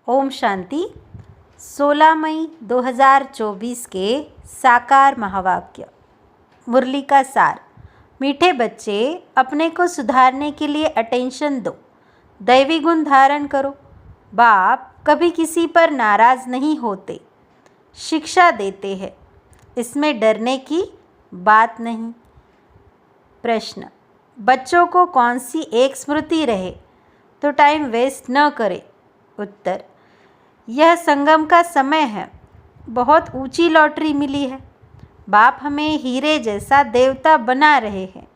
ओम शांति। 16 मई 2024 के साकार महावाक्य। मुरली का सार। मीठे बच्चे, अपने को सुधारने के लिए अटेंशन दो, दैवी गुण धारण करो। बाप कभी किसी पर नाराज़ नहीं होते, शिक्षा देते हैं, इसमें डरने की बात नहीं। प्रश्न: बच्चों को कौन सी एक स्मृति रहे तो टाइम वेस्ट न करें? उत्तर: यह संगम का समय है, बहुत ऊंची लॉटरी मिली है। बाप हमें हीरे जैसा देवता बना रहे हैं।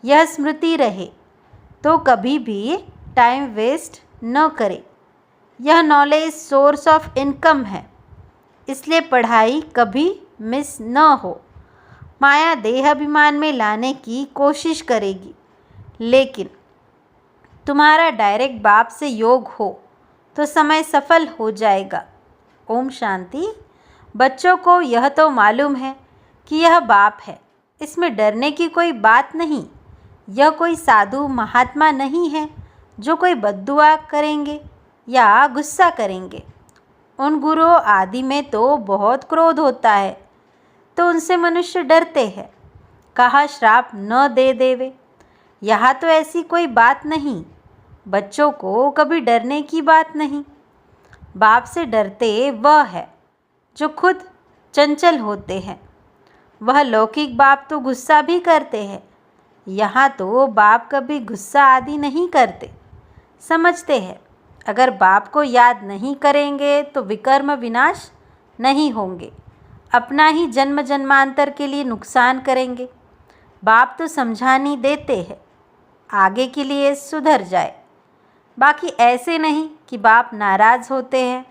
यह स्मृति रहे तो कभी भी टाइम वेस्ट न करें। यह नॉलेज सोर्स ऑफ इनकम है, इसलिए पढ़ाई कभी मिस न हो। माया देह अभिमान में लाने की कोशिश करेगी, लेकिन तुम्हारा डायरेक्ट बाप से योग हो तो समय सफल हो जाएगा। ओम शांति। बच्चों को यह तो मालूम है कि यह बाप है, इसमें डरने की कोई बात नहीं। यह कोई साधु महात्मा नहीं है जो कोई बद्दुआ करेंगे या गुस्सा करेंगे। उन गुरुओं आदि में तो बहुत क्रोध होता है, तो उनसे मनुष्य डरते हैं। कहा श्राप न दे देवे। यहाँ तो ऐसी कोई बात नहीं। बच्चों को कभी डरने की बात नहीं। बाप से डरते वह है जो खुद चंचल होते हैं। वह लौकिक बाप तो गुस्सा भी करते हैं, यहाँ तो बाप कभी गुस्सा आदि नहीं करते। समझते हैं अगर बाप को याद नहीं करेंगे तो विकर्म विनाश नहीं होंगे, अपना ही जन्म जन्मांतर के लिए नुकसान करेंगे। बाप तो समझानी देते हैं, आगे के लिए सुधर जाए। बाकी ऐसे नहीं कि बाप नाराज़ होते हैं,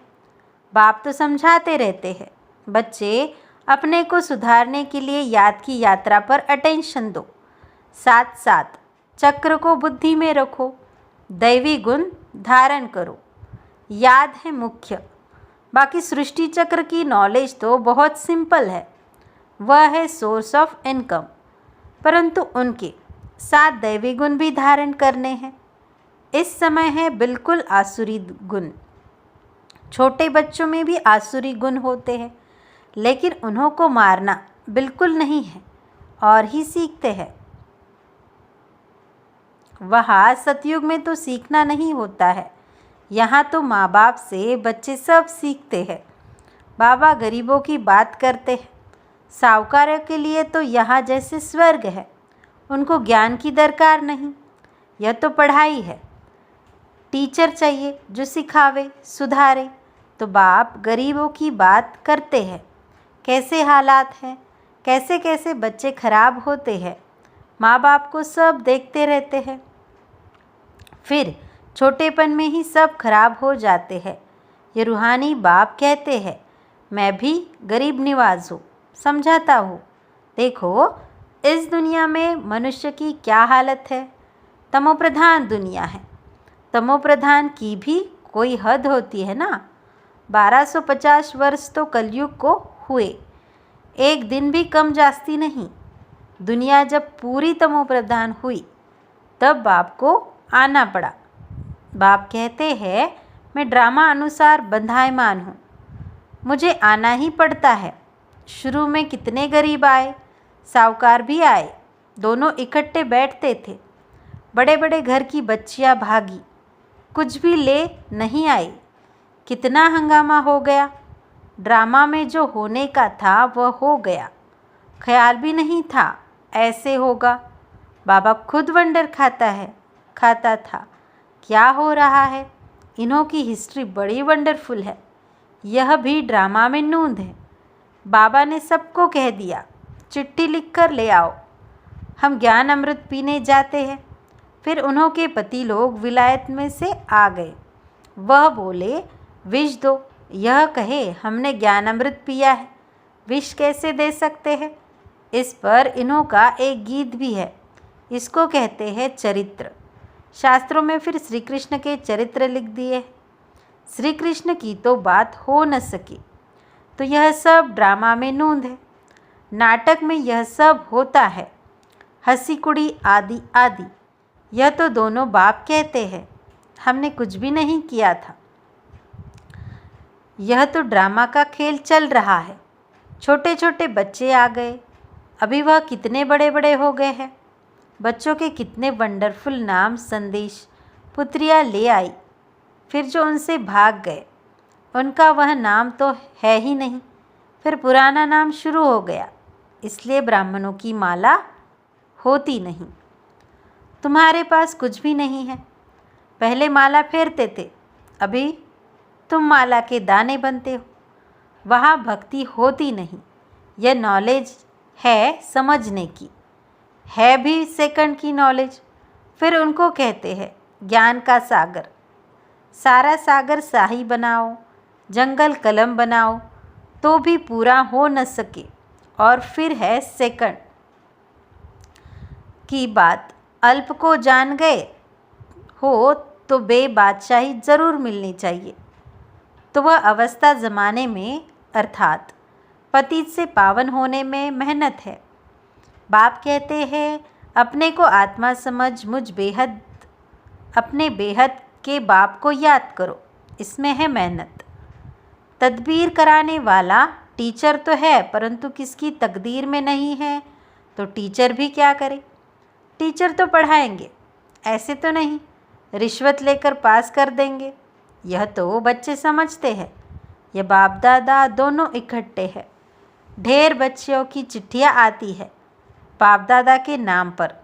बाप तो समझाते रहते हैं। बच्चे, अपने को सुधारने के लिए याद की यात्रा पर अटेंशन दो, साथ साथ चक्र को बुद्धि में रखो, दैवी गुण धारण करो। याद है मुख्य। बाकी सृष्टि चक्र की नॉलेज तो बहुत सिंपल है, वह है सोर्स ऑफ इनकम, परंतु उनके साथ दैवी गुण भी धारण करने हैं। इस समय है बिल्कुल आसुरी गुण। छोटे बच्चों में भी आसुरी गुण होते हैं, लेकिन उन्हों को मारना बिल्कुल नहीं है और ही सीखते हैं। वहाँ सतयुग में तो सीखना नहीं होता है, यहाँ तो माँ बाप से बच्चे सब सीखते हैं। बाबा गरीबों की बात करते हैं। साहूकारों के लिए तो यहाँ जैसे स्वर्ग है, उनको ज्ञान की दरकार नहीं। यह तो पढ़ाई है, टीचर चाहिए जो सिखावे सुधारे। तो बाप गरीबों की बात करते हैं, कैसे हालात हैं, कैसे कैसे बच्चे खराब होते हैं। माँ बाप को सब देखते रहते हैं, फिर छोटेपन में ही सब खराब हो जाते हैं। ये रूहानी बाप कहते हैं, मैं भी गरीब निवाज हूँ, समझाता हूँ। देखो इस दुनिया में मनुष्य की क्या हालत है। तमोप्रधान दुनिया है, तमोप्रधान की भी कोई हद होती है ना। 1250 वर्ष तो कलयुग को हुए, एक दिन भी कम जास्ती नहीं। दुनिया जब पूरी तमोप्रधान हुई तब बाप को आना पड़ा। बाप कहते हैं, मैं ड्रामा अनुसार बंधायमान हूँ, मुझे आना ही पड़ता है। शुरू में कितने गरीब आए, साहूकार भी आए, दोनों इकट्ठे बैठते थे। बड़े बड़े घर की बच्चियाँ भागी, कुछ भी ले नहीं आई। कितना हंगामा हो गया। ड्रामा में जो होने का था वह हो गया, ख्याल भी नहीं था ऐसे होगा। बाबा खुद वंडर खाता था क्या हो रहा है। इन्हों की हिस्ट्री बड़ी वंडरफुल है, यह भी ड्रामा में नूंद है। बाबा ने सबको कह दिया, चिट्ठी लिखकर ले आओ, हम ज्ञान अमृत पीने जाते हैं। फिर उन्हों के पति लोग विलायत में से आ गए। वह बोले, विष दो। यह कहे, हमने ज्ञान अमृत पिया है, विष कैसे दे सकते हैं। इस पर इन्हों का एक गीत भी है, इसको कहते हैं चरित्र। शास्त्रों में फिर श्री कृष्ण के चरित्र लिख दिए। श्री कृष्ण की तो बात हो न सकी, तो यह सब ड्रामा में नूंद है। नाटक में यह सब होता है, हंसी कुड़ी आदि आदि। यह तो दोनों बाप कहते हैं, हमने कुछ भी नहीं किया था। यह तो ड्रामा का खेल चल रहा है। छोटे छोटे बच्चे आ गए, अभी वह कितने बड़े बड़े हो गए हैं। बच्चों के कितने वंडरफुल नाम संदेश पुत्रियाँ ले आई, फिर जो उनसे भाग गए उनका वह नाम तो है ही नहीं। फिर पुराना नाम शुरू हो गया, इसलिए ब्राह्मणों की माला होती नहीं। तुम्हारे पास कुछ भी नहीं है। पहले माला फेरते थे, अभी तुम माला के दाने बनते हो। वहाँ भक्ति होती नहीं। यह नॉलेज है समझने की, है भी सेकंड की नॉलेज। फिर उनको कहते हैं ज्ञान का सागर। सारा सागर शाही बनाओ, जंगल कलम बनाओ तो भी पूरा हो न सके। और फिर है सेकंड की बात। अल्प को जान गए हो तो बादशाही ज़रूर मिलनी चाहिए। तो वह अवस्था ज़माने में अर्थात पतित से पावन होने में मेहनत है। बाप कहते हैं अपने को आत्मा समझ मुझ बेहद, अपने बेहद के बाप को याद करो, इसमें है मेहनत। तदबीर कराने वाला टीचर तो है, परंतु किसकी तकदीर में नहीं है तो टीचर भी क्या करे। टीचर तो पढ़ाएंगे, ऐसे तो नहीं रिश्वत लेकर पास कर देंगे। यह तो बच्चे समझते हैं। यह बाप दादा दोनों इकट्ठे हैं। ढेर बच्चियों की चिट्ठियाँ आती है बाप दादा के नाम पर।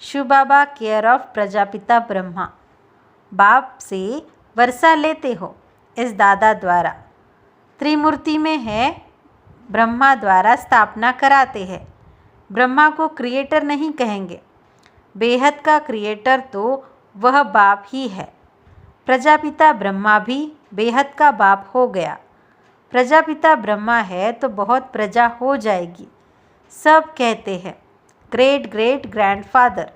शिव बाबा केयर ऑफ प्रजापिता ब्रह्मा। बाप से वर्षा लेते हो इस दादा द्वारा। त्रिमूर्ति में है, ब्रह्मा द्वारा स्थापना कराते हैं। ब्रह्मा को क्रिएटर नहीं कहेंगे, बेहद का क्रिएटर तो वह बाप ही है। प्रजापिता ब्रह्मा भी बेहद का बाप हो गया। प्रजापिता ब्रह्मा है तो बहुत प्रजा हो जाएगी। सब कहते हैं ग्रेट ग्रेट ग्रैंडफादर।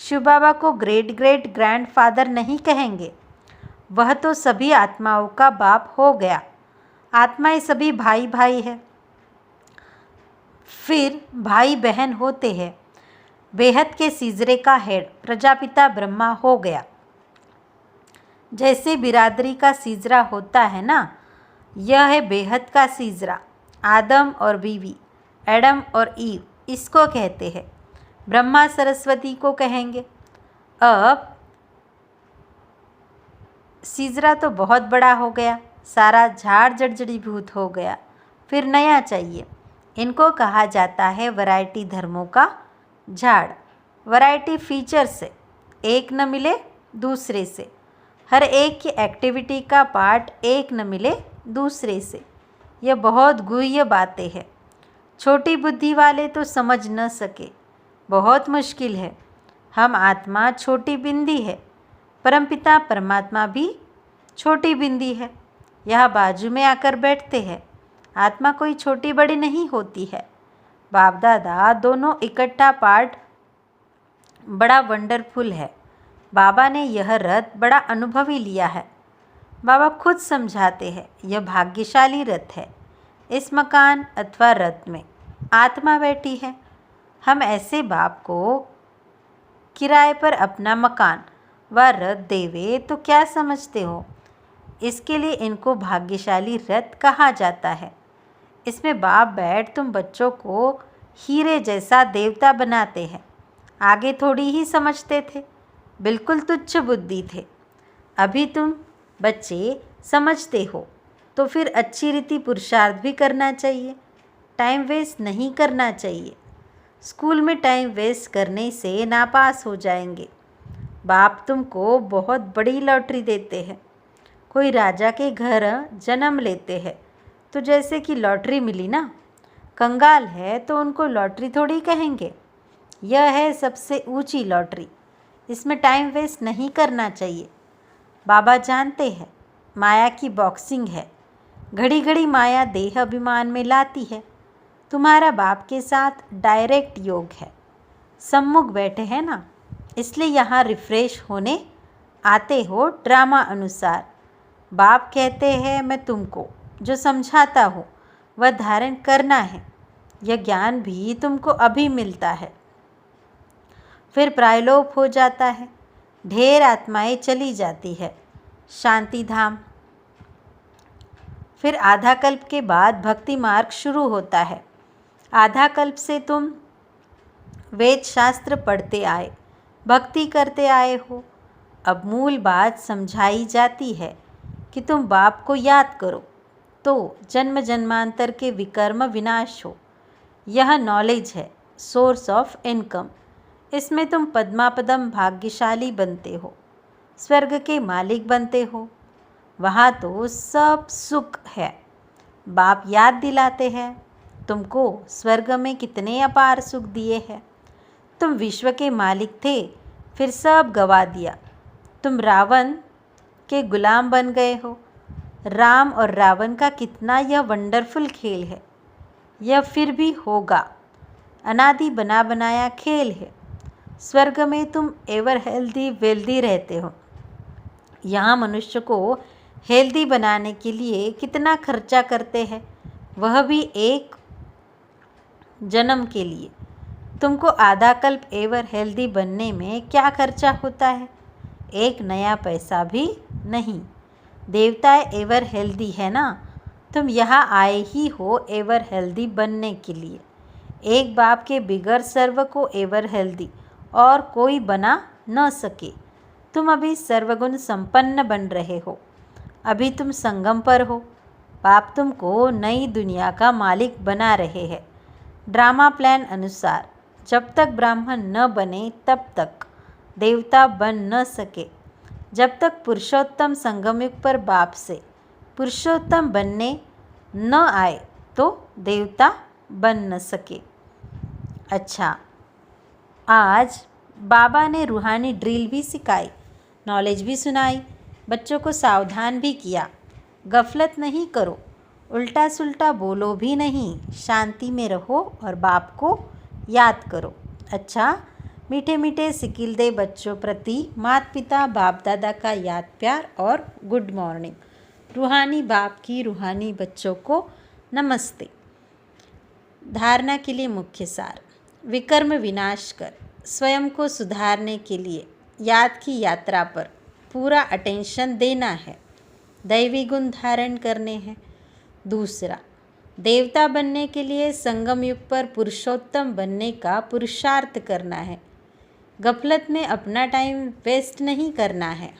शिव बाबा को ग्रेट ग्रेट ग्रैंडफादर नहीं कहेंगे, वह तो सभी आत्माओं का बाप हो गया। आत्माएं सभी भाई भाई है, फिर भाई बहन होते हैं। बेहद के सीजरे का हेड प्रजापिता ब्रह्मा हो गया। जैसे बिरादरी का सीजरा होता है ना, यह है बेहद का सीजरा। आदम और बीवी, एडम और ईव, इसको कहते हैं। ब्रह्मा सरस्वती को कहेंगे। अब सीजरा तो बहुत बड़ा हो गया, सारा झाड़ जर्जरीभूत हो गया, फिर नया चाहिए। इनको कहा जाता है वैरायटी धर्मों का झाड़। वैरायटी फीचर से एक न मिले दूसरे से, हर एक की एक्टिविटी का पार्ट एक न मिले दूसरे से। यह बहुत गुह्य बातें हैं। छोटी बुद्धि वाले तो समझ न सके, बहुत मुश्किल है। हम आत्मा छोटी बिंदी है, परमपिता परमात्मा भी छोटी बिंदी है। यह बाजू में आकर बैठते हैं। आत्मा कोई छोटी बड़ी नहीं होती है। बाप दादा दोनों इकट्ठा पार्ट बड़ा वंडरफुल है। बाबा ने यह रथ बड़ा अनुभवी लिया है। बाबा खुद समझाते हैं यह भाग्यशाली रथ है। इस मकान अथवा रथ में आत्मा बैठी है। हम ऐसे बाप को किराए पर अपना मकान व रथ देवे तो क्या समझते हो। इसके लिए इनको भाग्यशाली रथ कहा जाता है। इसमें बाप बैठ तुम बच्चों को हीरे जैसा देवता बनाते हैं। आगे थोड़ी ही समझते थे, बिल्कुल तुच्छ बुद्धि थे। अभी तुम बच्चे समझते हो तो फिर अच्छी रीति पुरुषार्थ भी करना चाहिए। टाइम वेस्ट नहीं करना चाहिए। स्कूल में टाइम वेस्ट करने से नापास हो जाएंगे। बाप तुमको बहुत बड़ी लॉटरी देते हैं। कोई राजा के घर जन्म लेते हैं तो जैसे कि लॉटरी मिली ना, कंगाल है तो उनको लॉटरी थोड़ी कहेंगे। यह है सबसे ऊंची लॉटरी। इसमें टाइम वेस्ट नहीं करना चाहिए। बाबा जानते हैं माया की बॉक्सिंग है। घड़ी घड़ी माया देह अभिमान में लाती है। तुम्हारा बाप के साथ डायरेक्ट योग है। सम्मुख बैठे हैं ना, इसलिए यहाँ रिफ्रेश होने आते हो ड्रामा अनुसार। बाप कहते हैं मैं तुमको जो समझाता हूँ वह धारण करना है। यह ज्ञान भी तुमको अभी मिलता है, फिर प्रायलोप हो जाता है। ढेर आत्माएं चली जाती है शांति धाम। फिर आधा कल्प के बाद भक्ति मार्ग शुरू होता है। आधा कल्प से तुम वेद शास्त्र पढ़ते आए, भक्ति करते आए हो। अब मूल बात समझाई जाती है कि तुम बाप को याद करो तो जन्म जन्मांतर के विकर्म विनाश हो। यह नॉलेज है, सोर्स ऑफ इनकम। इसमें तुम पद्मापदम भाग्यशाली बनते हो, स्वर्ग के मालिक बनते हो। वहाँ तो सब सुख है। बाप याद दिलाते हैं तुमको स्वर्ग में कितने अपार सुख दिए हैं। तुम विश्व के मालिक थे, फिर सब गवा दिया। तुम रावण के गुलाम बन गए हो। राम और रावण का कितना यह वंडरफुल खेल है। यह फिर भी होगा, अनादि बना बनाया खेल है। स्वर्ग में तुम एवर हेल्दी वेल्दी रहते हो। यहाँ मनुष्य को हेल्दी बनाने के लिए कितना खर्चा करते हैं, वह भी एक जन्म के लिए। तुमको आधा कल्प एवर हेल्दी बनने में क्या खर्चा होता है? एक नया पैसा भी नहीं। देवता एवर हेल्दी है ना। तुम यहाँ आए ही हो एवर हेल्दी बनने के लिए। एक बाप के बिगर सर्व को एवर हेल्दी और कोई बना न सके। तुम अभी सर्वगुण संपन्न बन रहे हो। अभी तुम संगम पर हो। बाप तुमको नई दुनिया का मालिक बना रहे हैं। ड्रामा प्लान अनुसार जब तक ब्राह्मण न बने तब तक देवता बन न सके। जब तक पुरुषोत्तम संगम युग पर बाप से पुरुषोत्तम बनने न आए तो देवता बन न सके। अच्छा, आज बाबा ने रूहानी ड्रिल भी सिखाई, नॉलेज भी सुनाई, बच्चों को सावधान भी किया। गफलत नहीं करो, उल्टा सुल्टा बोलो भी नहीं, शांति में रहो और बाप को याद करो। अच्छा, मीठे मीठे सिकिल दे बच्चों प्रति माता पिता बाप दादा का याद प्यार और गुड मॉर्निंग। रूहानी बाप की रूहानी बच्चों को नमस्ते। धारणा के लिए मुख्य सार। विकर्म विनाश कर स्वयं को सुधारने के लिए याद की यात्रा पर पूरा अटेंशन देना है। दैवी गुण धारण करने हैं। दूसरा, देवता बनने के लिए संगम युग पर पुरुषोत्तम बनने का पुरुषार्थ करना है। गफलत में अपना टाइम वेस्ट नहीं करना है।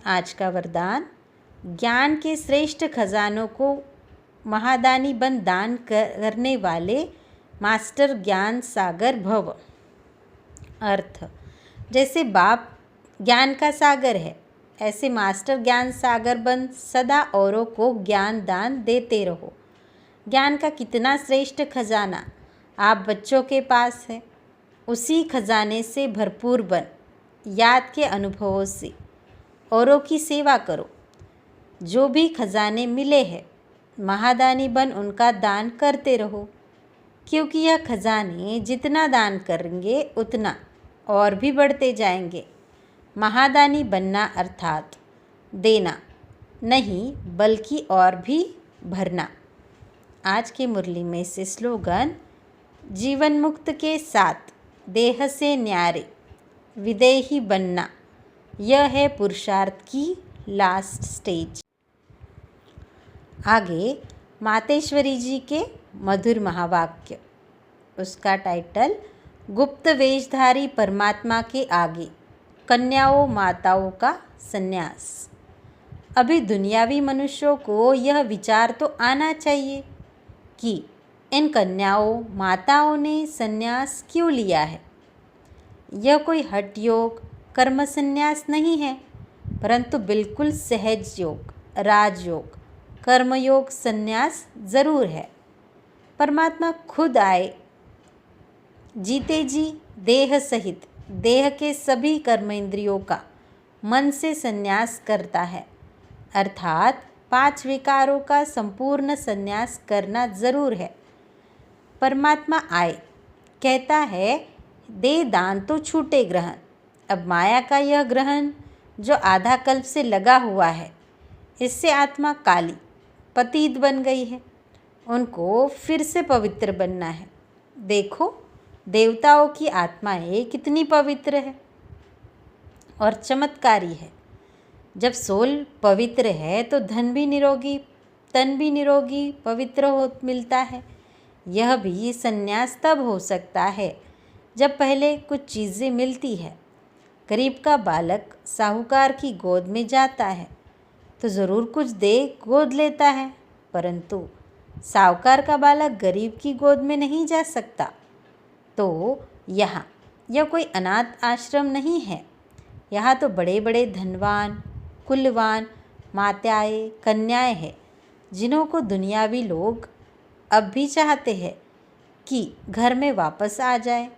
आज का वरदान, ज्ञान के श्रेष्ठ खजानों को महादानी बन दान करने वाले मास्टर ज्ञान सागर भव। अर्थ, जैसे बाप ज्ञान का सागर है, ऐसे मास्टर ज्ञान सागर बन सदा औरों को ज्ञान दान देते रहो। ज्ञान का कितना श्रेष्ठ खजाना आप बच्चों के पास है। उसी खजाने से भरपूर बन याद के अनुभवों से औरों की सेवा करो। जो भी खजाने मिले हैं, महादानी बन उनका दान करते रहो, क्योंकि यह खजाने जितना दान करेंगे उतना और भी बढ़ते जाएंगे। महादानी बनना अर्थात देना नहीं बल्कि और भी भरना। आज की मुरली में से स्लोगन, जीवन मुक्त के साथ देह से न्यारे विदेही बनना, यह है पुरुषार्थ की लास्ट स्टेज। आगे मातेश्वरी जी के मधुर महावाक्य। उसका टाइटल, गुप्त वेशधारी परमात्मा के आगे कन्याओं माताओं का संन्यास। अभी दुनियावी मनुष्यों को यह विचार तो आना चाहिए कि इन कन्याओं माताओं ने संन्यास क्यों लिया है। यह कोई हठ योग कर्म संन्यास नहीं है, परंतु बिल्कुल सहज योग, राजयोग, कर्मयोग संन्यास जरूर है। परमात्मा खुद आए, जीते जी देह सहित देह के सभी कर्मेंद्रियों का मन से संन्यास करता है, अर्थात 5 विकारों का संपूर्ण संन्यास करना जरूर है। परमात्मा आए, कहता है दे दान तो छूटे ग्रहण। अब माया का यह ग्रहण जो आधा कल्प से लगा हुआ है, इससे आत्मा काली पतित बन गई है। उनको फिर से पवित्र बनना है। देखो देवताओं की आत्माएं कितनी पवित्र है और चमत्कारी है। जब सोल पवित्र है तो धन भी निरोगी तन भी निरोगी पवित्र हो मिलता है। यह भी संन्यास तब हो सकता है जब पहले कुछ चीज़ें मिलती है। गरीब का बालक साहूकार की गोद में जाता है तो ज़रूर कुछ दे गोद लेता है, परंतु साहूकार का बालक गरीब की गोद में नहीं जा सकता। तो यहाँ यह कोई अनाथ आश्रम नहीं है। यहाँ तो बड़े बड़े धनवान, कुलवान, माताएं, कन्याएं हैं जिन्हों को दुनियावी लोग अब भी चाहते हैं कि घर में वापस आ जाए,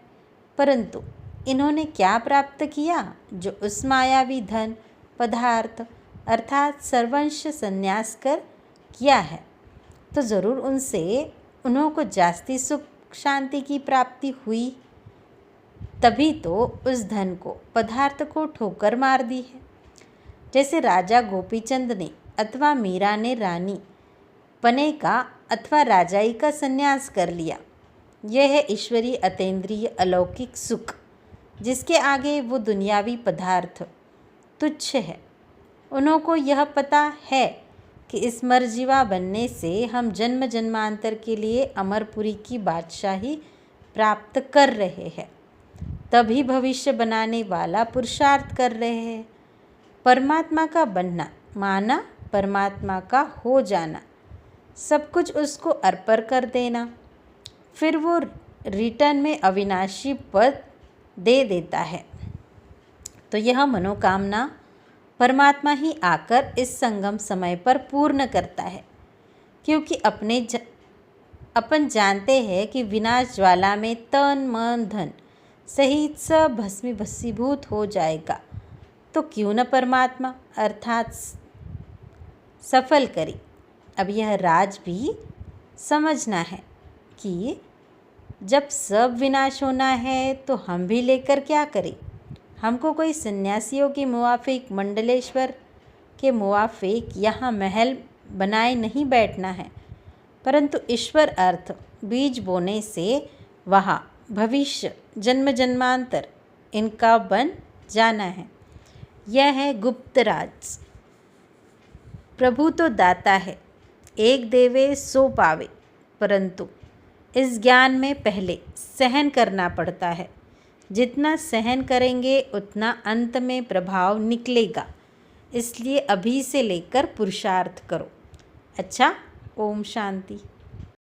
परंतु इन्होंने क्या प्राप्त किया जो उस मायावी धन पदार्थ अर्थात सर्वंश संन्यास कर किया है। तो ज़रूर उनसे उन्हों को जास्ती सुख शांति की प्राप्ति हुई, तभी तो उस धन को पदार्थ को ठोकर मार दी है। जैसे राजा गोपीचंद ने अथवा मीरा ने रानी पने का अथवा राजाई का संन्यास कर लिया। यह है ईश्वरीय अतीन्द्रिय अलौकिक सुख, जिसके आगे वो दुनियावी पदार्थ तुच्छ है। उन्हों को यह पता है कि इस मरजीवा बनने से हम जन्म जन्मांतर के लिए अमरपुरी की बादशाही प्राप्त कर रहे हैं, तभी भविष्य बनाने वाला पुरुषार्थ कर रहे हैं। परमात्मा का बनना माना परमात्मा का हो जाना, सब कुछ उसको अर्पण कर देना, फिर वो रिटर्न में अविनाशी पद दे देता है। तो यह मनोकामना परमात्मा ही आकर इस संगम समय पर पूर्ण करता है, क्योंकि अपन जानते हैं कि विनाश ज्वाला में तन मन धन सहित सब भस्मीभूत हो जाएगा। तो क्यों न परमात्मा अर्थात सफल करे। अब यह राज भी समझना है कि जब सब विनाश होना है तो हम भी लेकर क्या करें। हमको कोई सन्यासियों के मुवाफिक मंडलेश्वर के मुवाफिक यहाँ महल बनाए नहीं बैठना है, परंतु ईश्वर अर्थ बीज बोने से वहाँ भविष्य जन्म जन्मांतर इनका बन जाना है। यह है गुप्त राज। प्रभु तो दाता है, एक देवे सो पावे, परंतु इस ज्ञान में पहले सहन करना पड़ता है। जितना सहन करेंगे उतना अंत में प्रभाव निकलेगा, इसलिए अभी से लेकर पुरुषार्थ करो। अच्छा, ओम शांति।